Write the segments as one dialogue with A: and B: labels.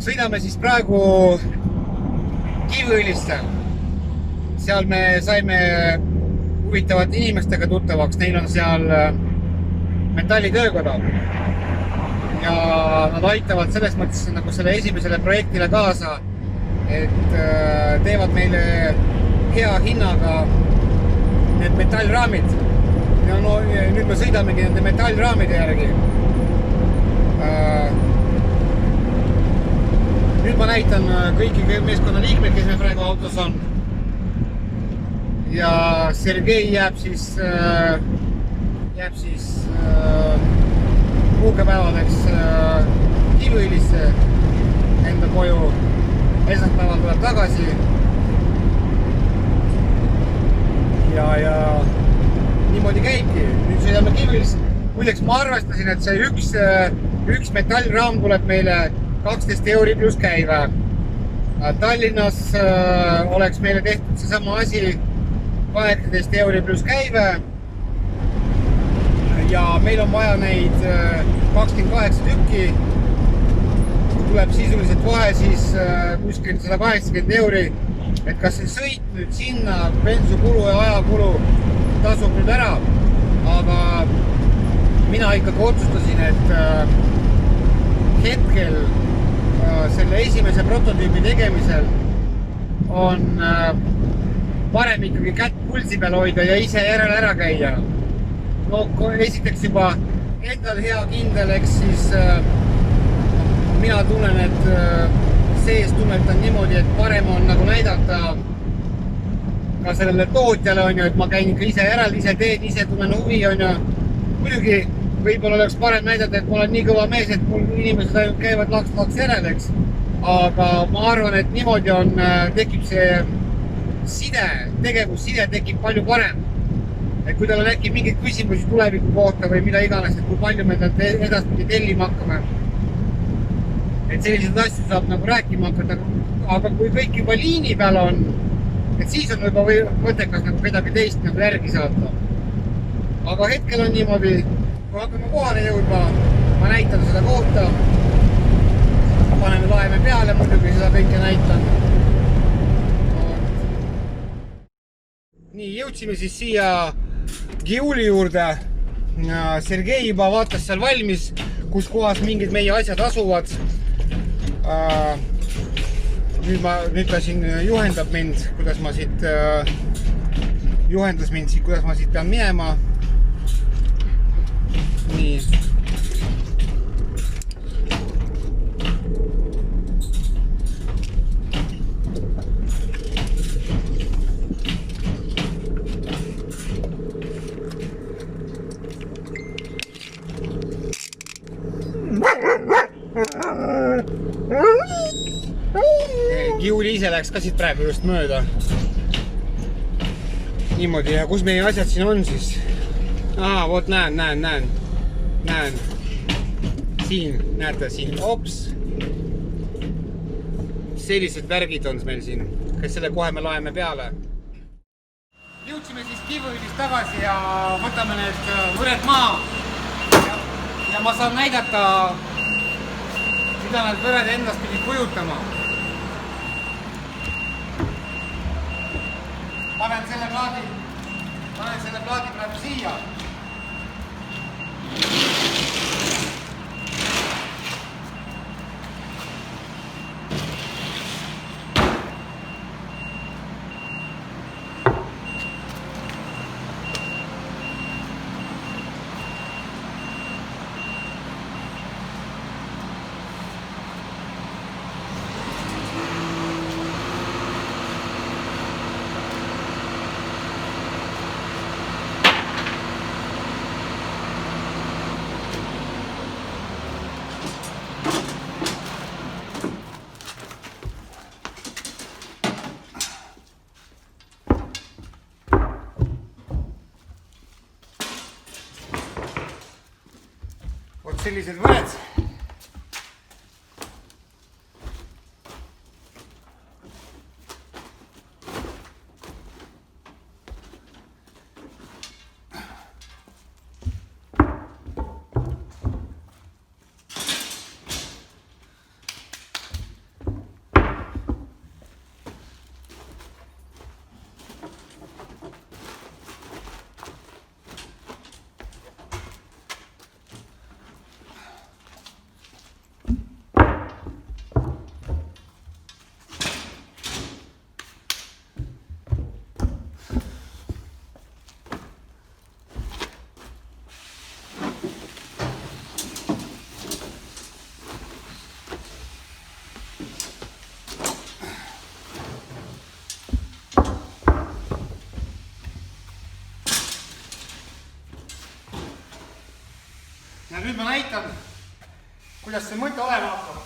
A: sõidame siis praegu Kiviõlisse. Seal me saime huvitavate inimestega tuttavaks. Neil on seal metallitöökoda. Ja nad aitavad selles mõttes nagu selle esimesele projektile kaasa, et teevad meile hea hinnaga need metallraamid. Ja nüüd me sõidamegi nende metallraamide järgi. Nüüd ma näitan kõiki meeskonna liikmeid, kes meil praegu autos on. Ja Sergei jääb siis puhkepäevadeks Kiviõlisse enda koju. Esmaspäeval tuleb tagasi. Ja niimoodi käibki. Nüüd sõidame Kiviõlisse. Muideks ma arvestasin, et see üks metallraam tuleb meile 12 € pluss käive. Tallinnas oleks meile tehtud see sama asi 18 € pluss käive. Ja meil on vaja neid 28 tükki. Tuleb sisuliselt vahe siis kuskil 180 €. Et kas see sõit nüüd sinna, bensukulu ja ajakulu tasub nüüd ära. Aga mina ikkagi otsustasin, et hetkel selle esimese prototüübi tegemisel on parem ikkagi kätt pulsi peal hoida ja ise järele ära käia. No esiteks juba endal hea kindel, eks siis mina tunnen, et sees tunnetan niimoodi, et parem on nagu näidata ka sellele tootjale, on ju, et ma käin ikka ise järel, ise teen, ise tunnen huvi, on ju. Muidugi võib-olla oleks parem näidata, et ma olen nii kõva mees, et mul inimesed ainult käivad laks järel, eks. Aga ma arvan, et niimoodi tekib see side, tegevusside tekib palju parem. Et kui tal on äkki mingid küsimusi tuleviku kohta või mida iganes, et kui palju me talt edaspidi tellima hakkame. Et sellised asju saab nagu rääkima hakata, aga kui kõik juba liini peal on, et siis on juba mõttekas nagu kedagi teist nagu järgi saata. Aga hetkel on niimoodi, kui hakkame kohale jõudma, ma näitan seda kohta, paneme laeme peale, muidugi seda kõike näitan. Nii, jõudsime siis siia Giuli juurde. Sergei juba vaatas seal valmis, kus kohas mingid meie asjad asuvad. Nüüd ta siin juhendas mind, kuidas ma siit pean minema. Nii. Giuli ise läks ka siit praegu just mööda. Niimoodi, ja kus meie asjad siin on siis? Vot näen. Siin, näete siin, ops. Sellised värgid on meil siin, kes selle kohe me laeme peale. Jõudsime siis Kiviõlist tagasi ja võtame need võred maa. Ja ma saan näidata, mida need võred endast pidid kujutama. Panen selle plaadi praegu siia. Sellised võred. ja nüüd ma näitan, kuidas see mõte olema hakkab.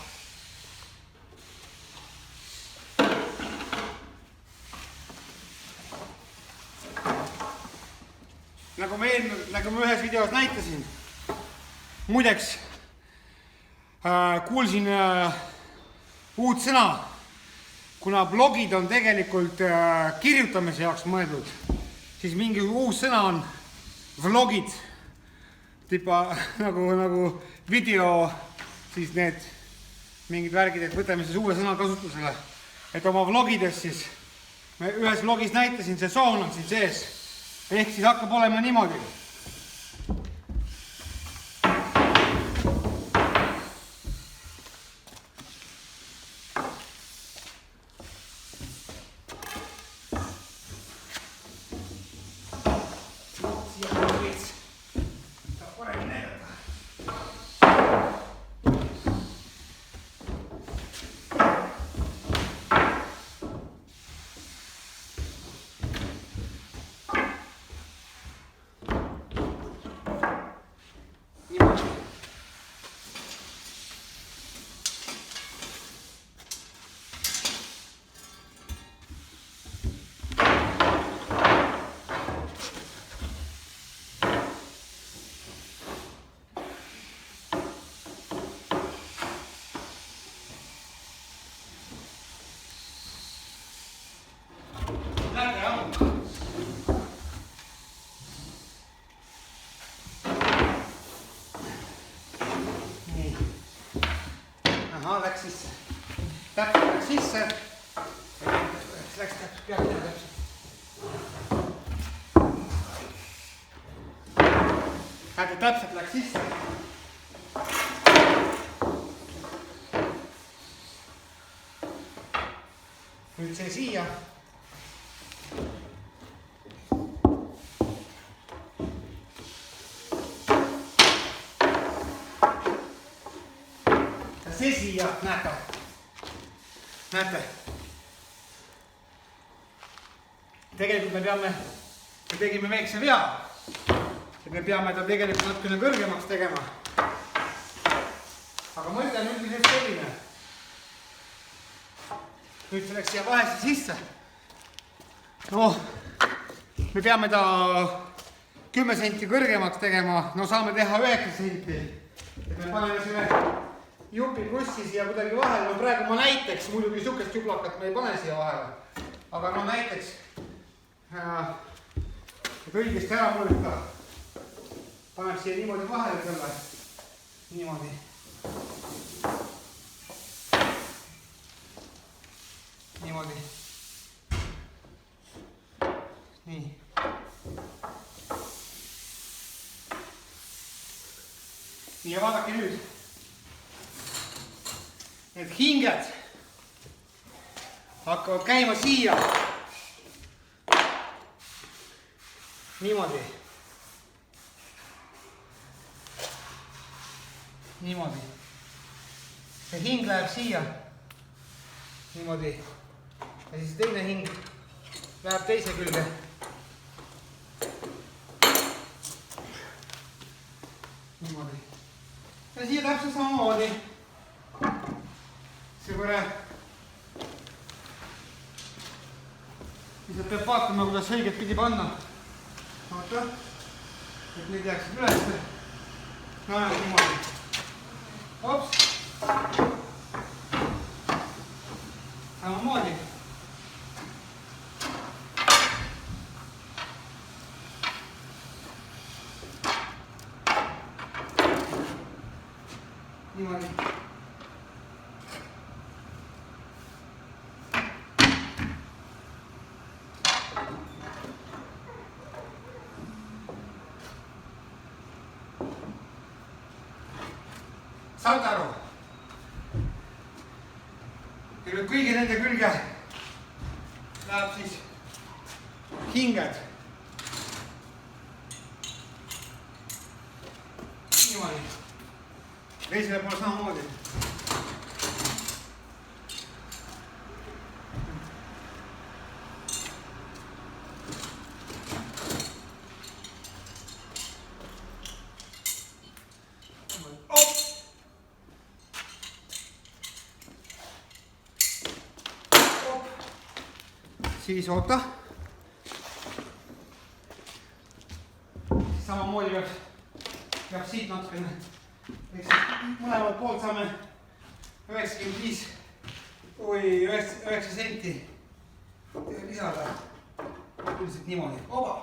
A: Nagu ma ühes videos näitasin. Muideks kuulsin uut sõna, kuna blogid on tegelikult kirjutamise jaoks mõeldud, siis mingi uus sõna on vlogid, tipa nagu video, siis need mingid värgid, et võtame siis uue sõna kasutusele, et oma vlogides siis, me ühes vlogis näitasin, see soon on siin sees, ehk siis hakkab olema niimoodi. Läks sisse. Täpselt läks sisse. Läks täpselt, peale täpselt. Täpselt läks sisse. Nüüd see siia. See siia, näete. Tegelikult me tegime väikse vea, et me peame ta tegelikult natukene kõrgemaks tegema. Aga mõte on üldiselt selline. Nüüd see läks siia vahesse sisse. No, me peame ta 10 senti kõrgemaks tegema, no saame teha 9 senti. Et me paneme selle jupi krussi siia kuidagi vahele, no praegu ma näiteks, muidugi sihukest juplakat me ei pane siia vahele, aga no näiteks, et õigesti ära mõõta, paneb siia niimoodi vahele selle, niimoodi. Niimoodi. Nii. Nii ja vaadake nüüd. Need hinged hakkavad käima siia. Niimoodi. Niimoodi. See hing läheb siia. Niimoodi. Ja siis teine hing läheb teise külge. Niimoodi. Ja siia täpselt samamoodi. See võre. Lihtsalt peab vaatama, kuidas õiget pidi panna. Vaata, et need jääksid ülesse. No ja niimoodi. Hops. Samamoodi. Niimoodi. Saad aru? Ja nüüd kõigi nende külge läheb siis hinged. Niimoodi. Teisele poole samamoodi. siis oota. Samamoodi peab siit natukene. Mõlemalt poolt saame 95 või 9 senti lisada. Üldiselt niimoodi. Oba!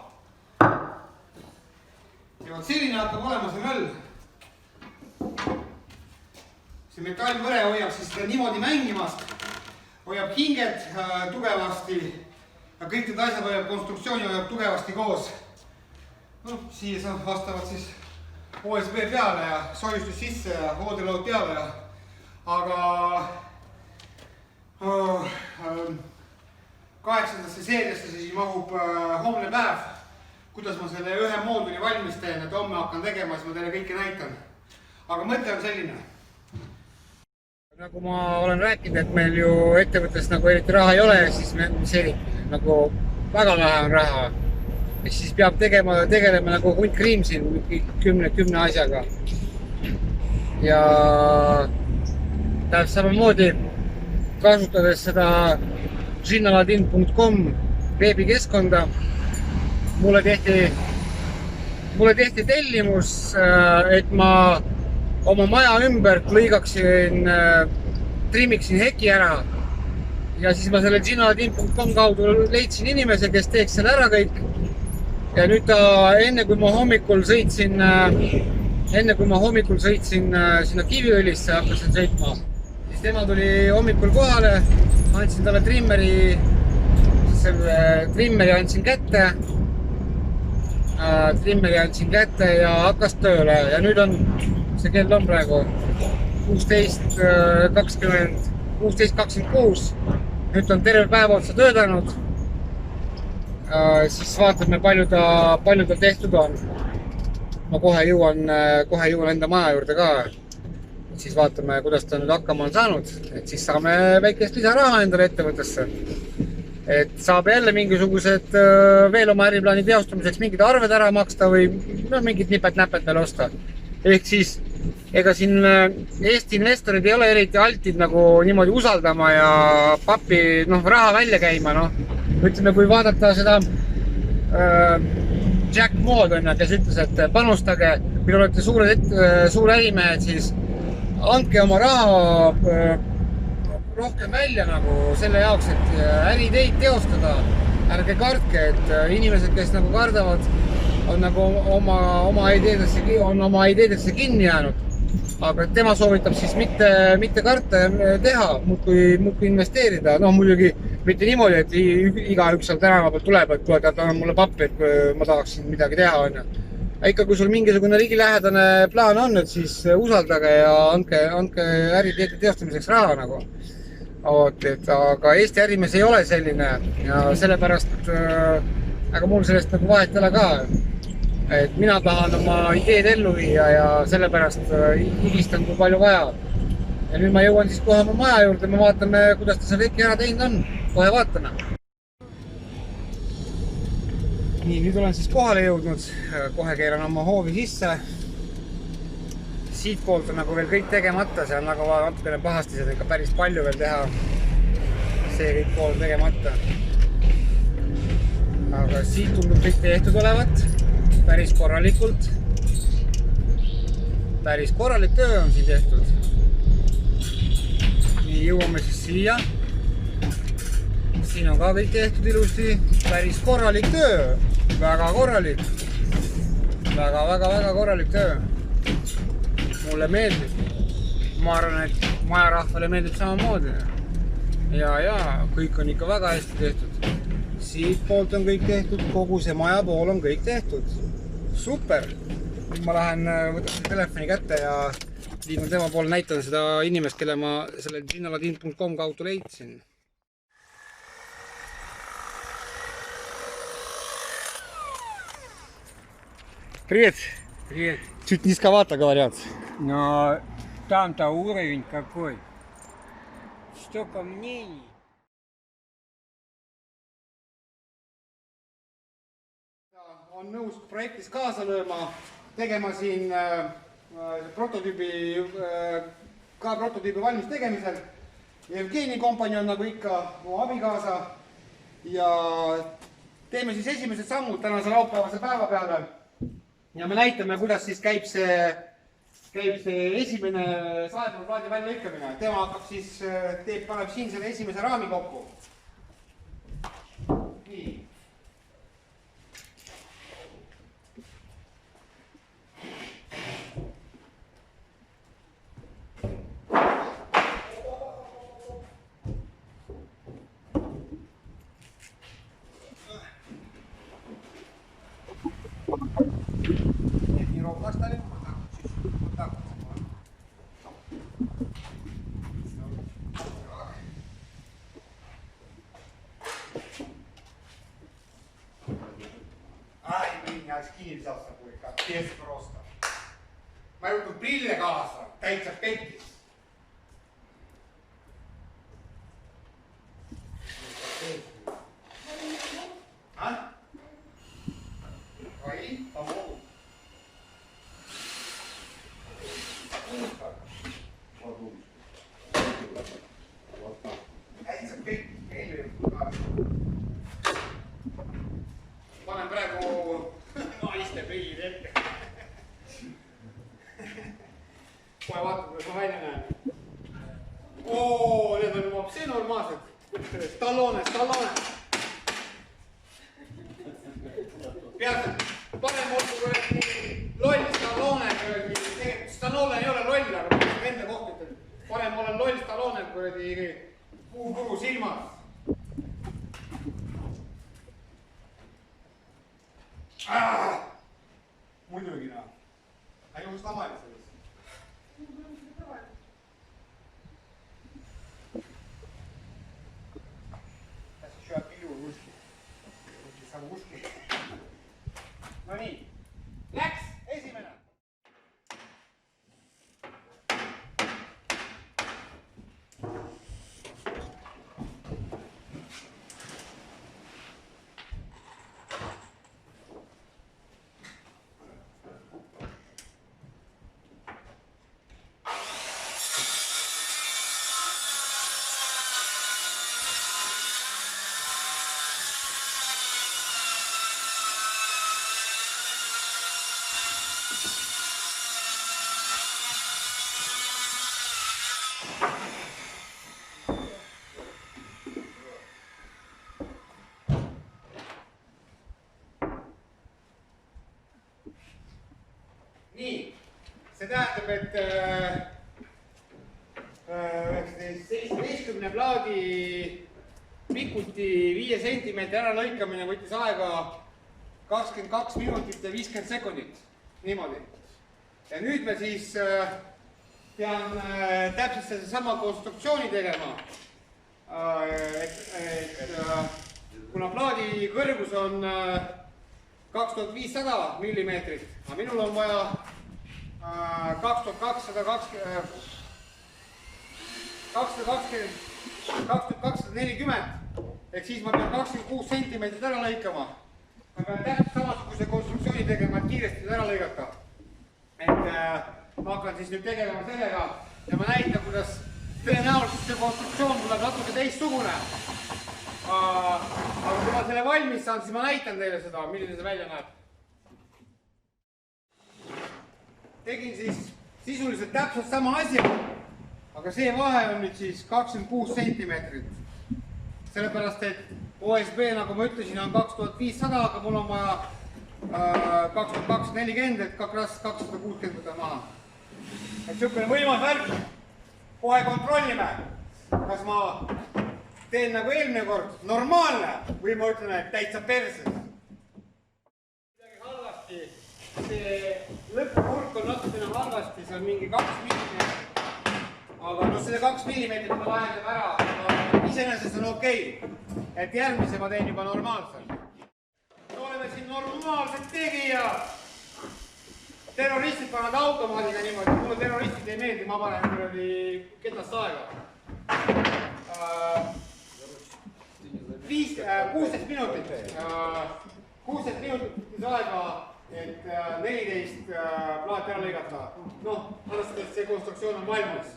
A: Ja selline hakkab olema see möll. See metallvõre hoiab siis seda niimoodi mängimast, hoiab hinget tugevasti ja kõik need asjad hoiab, konstruktsiooni hoiab tugevasti koos. No, siia saab vastavalt siis OSB peale ja soojustus sisse ja voodilaud peale ja aga 8. seeriasse siis mahub homne päev, kuidas ma selle ühe mooduli valmis teen, et homme hakkan tegema, siis ma teile kõike näitan. Aga mõte on selline. Nagu ma olen rääkinud, et meil ju ettevõttes nagu eriti raha ei ole, siis mis eriti, nagu väga vähe on raha. Siis peab tegelema nagu hunt kriim siin 10 asjaga. Ja tähendab samamoodi kasutades seda ginaladin.com veebikeskkonda mulle tehti tellimus, et ma oma maja ümbert lõigaksin, trimmiksin heki ära ja siis ma selle ginaladin.com kaudu leidsin inimese, kes teeks selle ära kõik ja nüüd enne kui ma hommikul sõitsin sinna Kiviõlisse hakkasin sõitma, siis tema tuli hommikul kohale, andsin talle trimmeri andsin kätte ja hakkas tööle ja nüüd on, see kell on praegu 16:26, nüüd on terve päeva otsa töötanud, siis vaatame, palju ta tehtud on. Ma kohe jõuan enda maja juurde ka, siis vaatame, kuidas ta nüüd hakkama on saanud, et siis saame väikest lisaraha endale ettevõttesse. Et saab jälle mingisugused veel oma äriplaani teostamiseks mingid arved ära maksta või mingid nipet-näpet veel osta. Ehk siis, ega siin Eesti investorid ei ole eriti altid nagu niimoodi usaldama ja pappi raha välja käima. Ütleme, kui vaadata seda Jack Mood, kes ütles, et panustage, kui olete suur ärimehed, siis andke oma raha rohkem välja nagu selle jaoks, et äriideid teostada. Ärge kartke, et inimesed, kes nagu kardavad, on nagu oma ideedesse kinni jäänud. Aga tema soovitab siis mitte karta ja teha, muudkui investeerida. Muidugi mitte niimoodi, et igaüks seal tänava pealt tuleb, et kuule, anna mulle pappi, et ma tahaksin midagi teha. Ikka, kui sul mingisugune ligilähedane plaan on, et siis usaldage ja andke äriideede teostamiseks raha nagu. Aga Eesti ärimees ei ole selline ja sellepärast, aga mul sellest nagu vahet ei ole ka. Et mina tahan oma ideed ellu viia ja sellepärast higistan kui palju vaja. Ja nüüd ma jõuan siis kohe oma maja juurde, me vaatame, kuidas ta selle kõik ära teinud on. Kohe vaatame. Nii, nüüd olen siis kohale jõudnud. Kohe keeran oma hoovi sisse. Siit poolt on nagu veel kõik tegemata, see on nagu natukene pahasti, seda ikka päris palju veel teha. See kõik pool tegemata. Aga siit tundub kõik tehtud olevat. Päris korralikult. Päris korralik töö on siin tehtud. Nii, jõuame siis siia. Siin on ka kõik tehtud ilusti. Päris korralik töö. Väga korralik. Väga korralik töö. Mulle meeldib. Ma arvan, et majarahvale meeldib samamoodi. Ja, kõik on ikka väga hästi tehtud. Siit poolt on kõik tehtud, kogu see maja pool on kõik tehtud. Super! Nüüd ma lähen, võtan selle telefoni kätte ja liigun tema poole, näitan seda inimest, kelle ma selle ginaladin.com kaudu leidsin. Привет!
B: Привет.
A: Чуть низковато говорят.
B: Но там-то уровень какой. Столько мнений.
A: On nõus projektis kaasa lööma, tegema siin prototüübi valmis tegemisel. Jevgeni kompanjon nagu ikka, mu abikaasa. ja teeme siis esimesed sammud tänase laupäevase päeva peale ja me näitame, kuidas siis käib see esimene saeplaadi väljalõikamine. Tema hakkab siis, paneb siin selle esimese raami kokku. Nii. Не ровно ставим, вот так вот. Ай, блин, я очки не взял с собой, капец просто. Мою тут брилле kaasa, täitsa pekkis. Oi, помогу. Täitsa pekkis. Panen praegu naiste prillid ette. Kohe vaatame, kuidas ma välja näen. Oo, need on juba see normaalsed. Stallone. Pead, parem olgu kuradi loll Stallone, tegelikult Stallone ei ole loll, aga ma olen enda koht ütlen. Parem olen loll Stallone kuradi puupuru silmas. Muidugi näha. Ei ole tavaline sellest. Tässä syö pilun uski. Saa uski. No niin. Läks! Esimene! Nii, see tähendab, et 17 plaadi pikuti 5 sentimeetri ära lõikamine võttis aega 22 minutit ja 50 sekundit. Niimoodi. Ja nüüd me siis pean täpselt sedasama konstruktsiooni tegema. Kuna plaadi kõrgus on 2500 millimeetrit, aga minul on vaja 2240, ehk siis ma pean 26 sentimeetrit ära lõikama. Ma pean täpselt samasuguse konstruktsiooni tegema, et kiiresti ära lõigata. Et ma hakkan siis nüüd tegelema sellega ja ma näitan, kuidas tõenäoliselt see konstruktsioon tuleb natuke teistsugune. Aga kui ma selle valmis saan, siis ma näitan teile seda, milline see välja näeb. Tegin siis sisuliselt täpselt sama asja, aga see vahe on nüüd siis 26 sentimeetrit. Sellepärast, et OSB, nagu ma ütlesin, on 2500, aga mul on vaja 2240, et kaks 260 võtta maha. Et niisugune võimas värk. Kohe kontrollime, kas ma teen nagu eelmine kord normaalne või ma ütlen, et täitsa perses. Midagi halvasti, see lõppurk on natukene halvasti, see on mingi 2 millimeetrit. Aga no selle 2 millimeetrit ma lahendab ära, iseenesest on okei. Et järgmise ma teen juba normaalselt. Me oleme siin normaalsed tegijad. Terroristid panevad automaadiga niimoodi, mulle terroristid ei meeldi, ma panen kuradi ketast aega. 16 minutit. 16 minutit aega, et 14 plaati ära lõigata. Noh, arvestades see konstruktsioon on valmis.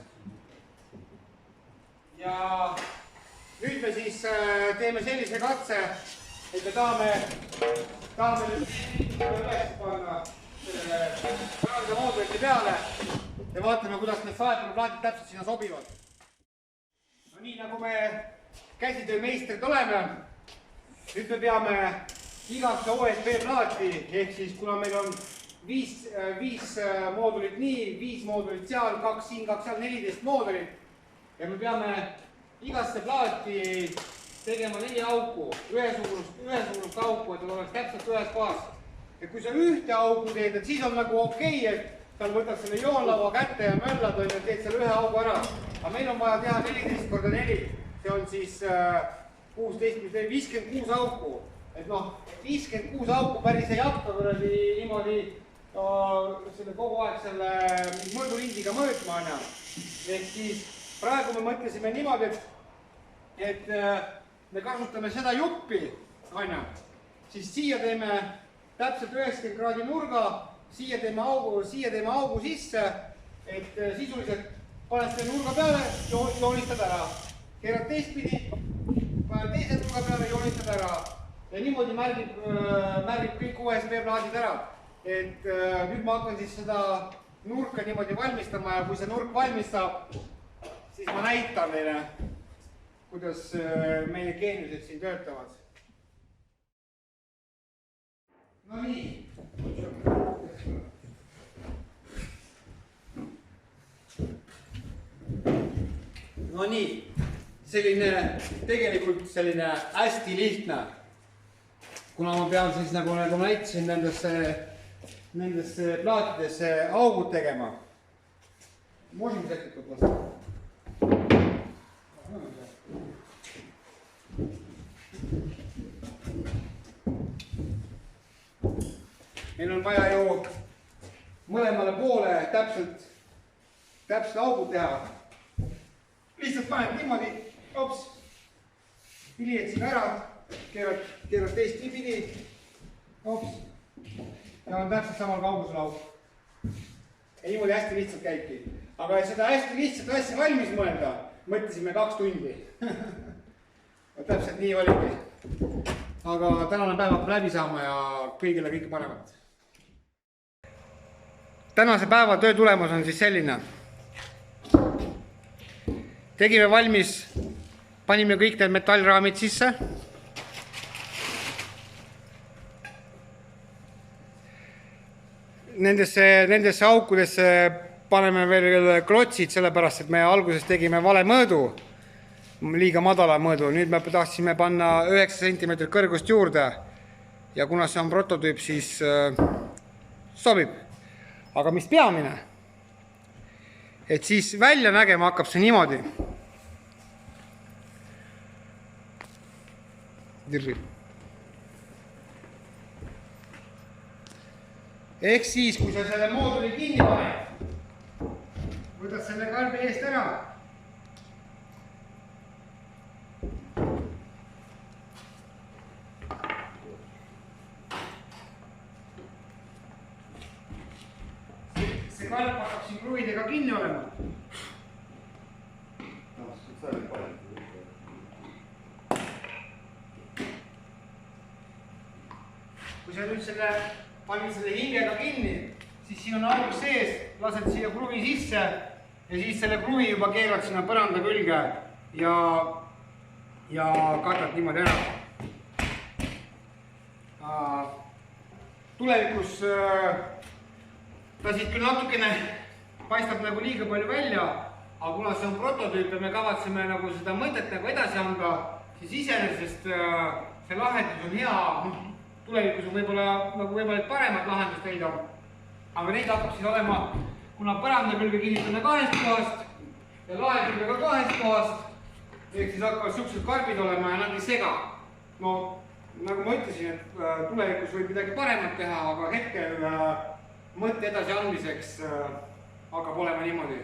A: Ja nüüd me siis teeme sellise katse, et me tahame nüüd üles panna sellele põranda moodulite peale ja vaatame, kuidas need saeplaadid täpselt sinna sobivad. No nii nagu me käsitöömeistrid oleme, nüüd me peame igasse OSB plaati, ehk siis kuna meil on 5 moodulit nii, 5 moodulit seal, 2 siin, 2 seal, 14 moodulit ja me peame igasse plaati tegema 4 auku, ühesugust auku, et nad oleks täpselt ühes kohas. Ja kui sa ühte auku teed, et siis on nagu okei, et tal võtad selle joonlaua kätte ja möllad, et teed selle ühe augu ära. Aga meil on vaja teha 14 × 4, see on siis 16, 56 auku. Et noh, 56 auku päris ei hakka võrreldi niimoodi kogu aeg selle mõõdurindiga mõõtma. Ehk siis praegu me mõtlesime niimoodi, et me kasutame seda juppi, siis siia teeme täpselt 90 kraadi nurga, siia teeme augu sisse, et sisuliselt paned selle nurga peale, joonistad ära. Keerad teistpidi, paned teise nurga peale, joonistad ära. Ja niimoodi märgib kõik OSB plaadid ära. Et nüüd ma hakkan siis seda nurka niimoodi valmistama ja kui see nurk valmis saab, siis ma näitan neile, kuidas meie geeniused siin töötavad. No nii. No nii. Tegelikult selline hästi lihtne. Kuna ma pean siis nagu näitasin nendesse plaatidesse augud tegema. Можем взять эту пластину? Meil on vaja ju mõlemale poole täpselt augud teha. Lihtsalt paned niimoodi, hops, pilied siin ära, keerad teist pidi, hops, ja on täpselt samal kaugusel aug. Ja niimoodi hästi lihtsalt käibki. Aga seda hästi lihtsalt asja valmis mõelda, mõtlesime 2 tundi. Täpselt nii oligi. Aga tänane päev hakkab läbi saama ja kõigile kõike paremat. Tänase päeva töö tulemus on siis selline. Tegime valmis, panime kõik need metallraamid sisse. Nendesse aukudesse paneme veel klotsid, sellepärast, et me alguses tegime vale mõõdu, liiga madala mõõdu. Nüüd me tahtsime panna 9 cm kõrgust juurde ja kuna see on prototüüp, siis sobib. Aga mis peamine, et siis välja nägema hakkab see niimoodi. Ehk siis, kui sa selle mooduli kinni paned, võtad selle karbi eest ära. See karp hakkab siin kruvidega kinni olema. Kui sa nüüd panid selle hingega kinni, siis siin on aug sees, lased siia kruvi sisse ja siis selle kruvi juba keerad sinna põranda külge ja katad niimoodi ära. Tulevikus ta siit küll natukene paistab nagu liiga palju välja, aga kuna see on prototüüp ja me kavatseme nagu seda mõtet nagu edasi anda, siis iseenesest see lahendus on hea. Tulevikus on võib-olla nagu võimalik paremat lahendust leida, aga neid hakkab siis olema, kuna põranda külge kinnitame 2 kohast ja lae külge ka 2 kohast, ehk siis hakkavad siuksed karbid olema ja nad ei sega. No nagu ma ütlesin, et tulevikus võib midagi paremat teha, aga hetkel mõtte edasi andmiseks hakkab olema niimoodi.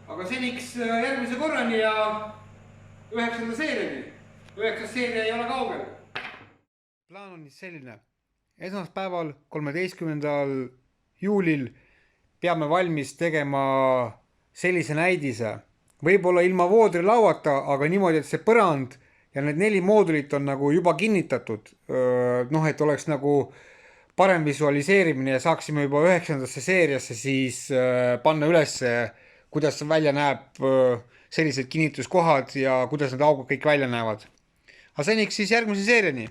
A: Aga seniks järgmise korrani ja 9. seeriani. 9. seeria ei ole kaugel. Plaan on selline. Esmaspäeval 13. juulil peame valmis tegema sellise näidise,
C: võib-olla ilma voodrilauata, aga niimoodi, et see põrand ja need 4 moodulit on nagu juba kinnitatud, noh, et oleks nagu parem visualiseerimine ja saaksime juba 9. seeriasse siis panna ülesse, kuidas see välja näeb, sellised kinnituskohad ja kuidas need augud kõik välja näevad. aga seniks siis järgmise seeriani.